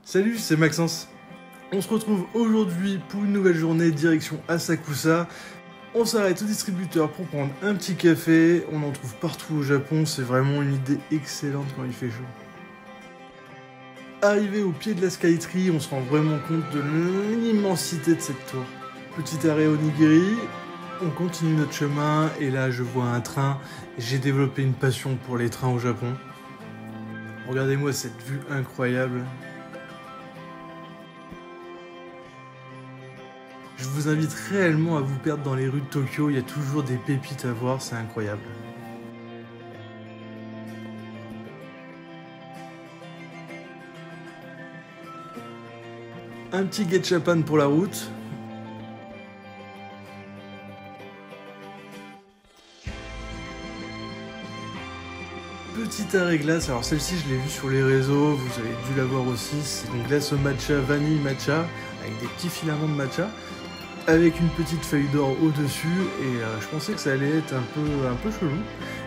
Salut, c'est Maxence. On se retrouve aujourd'hui pour une nouvelle journée direction Asakusa. On s'arrête au distributeur pour prendre un petit café. On en trouve partout au Japon, c'est vraiment une idée excellente quand il fait chaud. Arrivé au pied de la Skytree, on se rend vraiment compte de l'immensité de cette tour. Petit arrêt au Nigiri, on continue notre chemin et là je vois un train. J'ai développé une passion pour les trains au Japon. Regardez-moi cette vue incroyable. Je vous invite réellement à vous perdre dans les rues de Tokyo, il y a toujours des pépites à voir, c'est incroyable. Un petit Getchapan pour la route. Petit arrêt glace, alors celle-ci je l'ai vue sur les réseaux, vous avez dû la voir aussi, c'est une glace au matcha, vanille matcha, avec des petits filaments de matcha. Avec une petite feuille d'or au-dessus, et je pensais que ça allait être un peu chelou.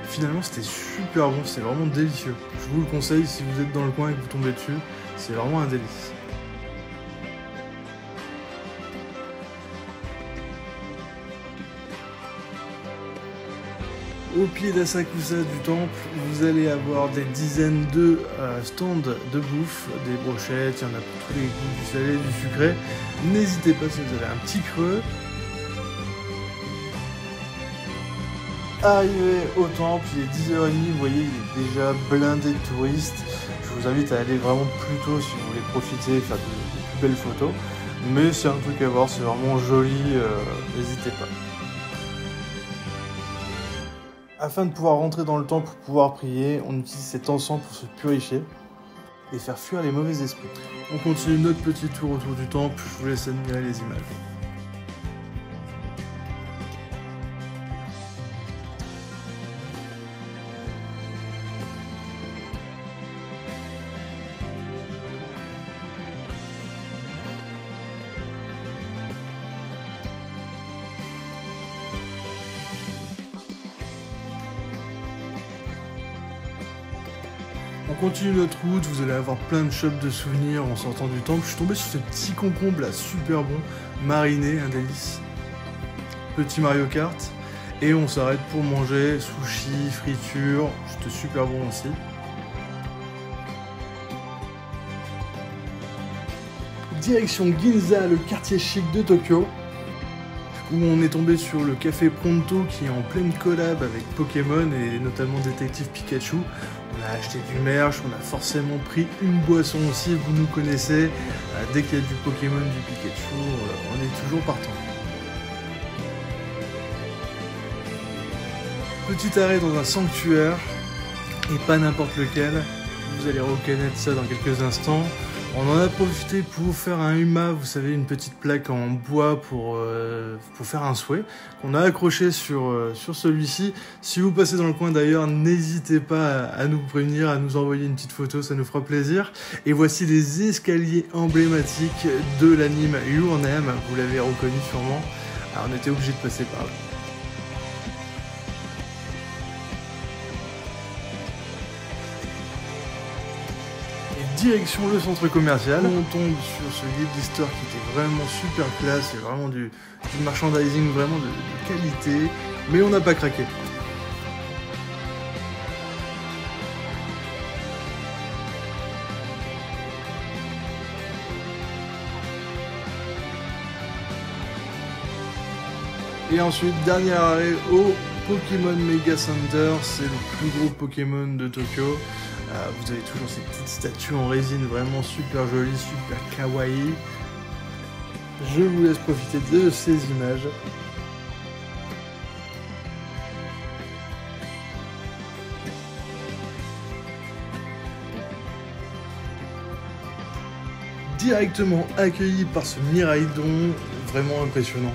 Finalement, c'était super bon, c'est vraiment délicieux. Je vous le conseille si vous êtes dans le coin et que vous tombez dessus, c'est vraiment un délice. Au pied d'Asakusa du temple, vous allez avoir des dizaines de stands de bouffe, des brochettes, il y en a pour tous les goûts, du salé, du sucré. N'hésitez pas si vous avez un petit creux. Arrivé au temple, il est 10h30, vous voyez, il est déjà blindé de touristes. Je vous invite à aller vraiment plus tôt si vous voulez profiter et faire de plus belles photos. Mais c'est un truc à voir, c'est vraiment joli, n'hésitez pas. Afin de pouvoir rentrer dans le temple pour pouvoir prier, on utilise cet encens pour se purifier et faire fuir les mauvais esprits. On continue notre petit tour autour du temple, je vous laisse admirer les images. On continue notre route, vous allez avoir plein de shops de souvenirs en sortant du temple. Je suis tombé sur ce petit concombre là, super bon, mariné, un délice. Petit Mario Kart. Et on s'arrête pour manger, sushi, friture, c'était super bon aussi. Direction Ginza, le quartier chic de Tokyo, où on est tombé sur le café Pronto qui est en pleine collab avec Pokémon et notamment Détective Pikachu. On a acheté du merch, on a forcément pris une boisson aussi, vous nous connaissez. Dès qu'il y a du Pokémon, du Pikachu, on est toujours partant. Petit arrêt dans un sanctuaire, et pas n'importe lequel. Vous allez reconnaître ça dans quelques instants. On en a profité pour faire un huma, vous savez, une petite plaque en bois pour faire un souhait, qu'on a accroché sur celui-ci. Si vous passez dans le coin d'ailleurs, n'hésitez pas à nous prévenir, à nous envoyer une petite photo, ça nous fera plaisir. Et voici les escaliers emblématiques de l'anime Your Name, vous l'avez reconnu sûrement. Alors on était obligé de passer par là. Direction le centre commercial, on tombe sur ce livre d'histoire qui était vraiment super classe, c'est vraiment du merchandising vraiment de qualité, mais on n'a pas craqué. Et ensuite, dernier arrêt au Pokémon Mega Center, c'est le plus gros Pokémon de Tokyo. Vous avez toujours ces petites statues en résine vraiment super jolies, super kawaii. Je vous laisse profiter de ces images. Directement accueilli par ce Miraidon, vraiment impressionnant.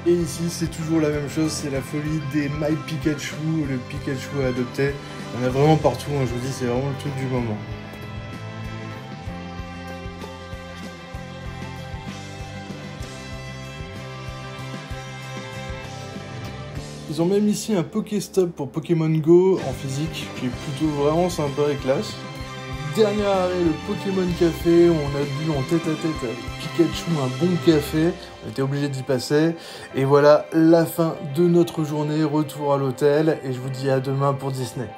Et ici, c'est toujours la même chose, c'est la folie des My Pikachu, le Pikachu à adopter. On a vraiment partout, hein, je vous dis, c'est vraiment le truc du moment. Ils ont même ici un Pokéstop pour Pokémon Go en physique, qui est plutôt vraiment sympa et classe. Dernier arrêt, le Pokémon Café, où on a bu en tête à tête avec Pikachu un bon café, on était obligé d'y passer, et voilà la fin de notre journée, retour à l'hôtel, et je vous dis à demain pour Disney.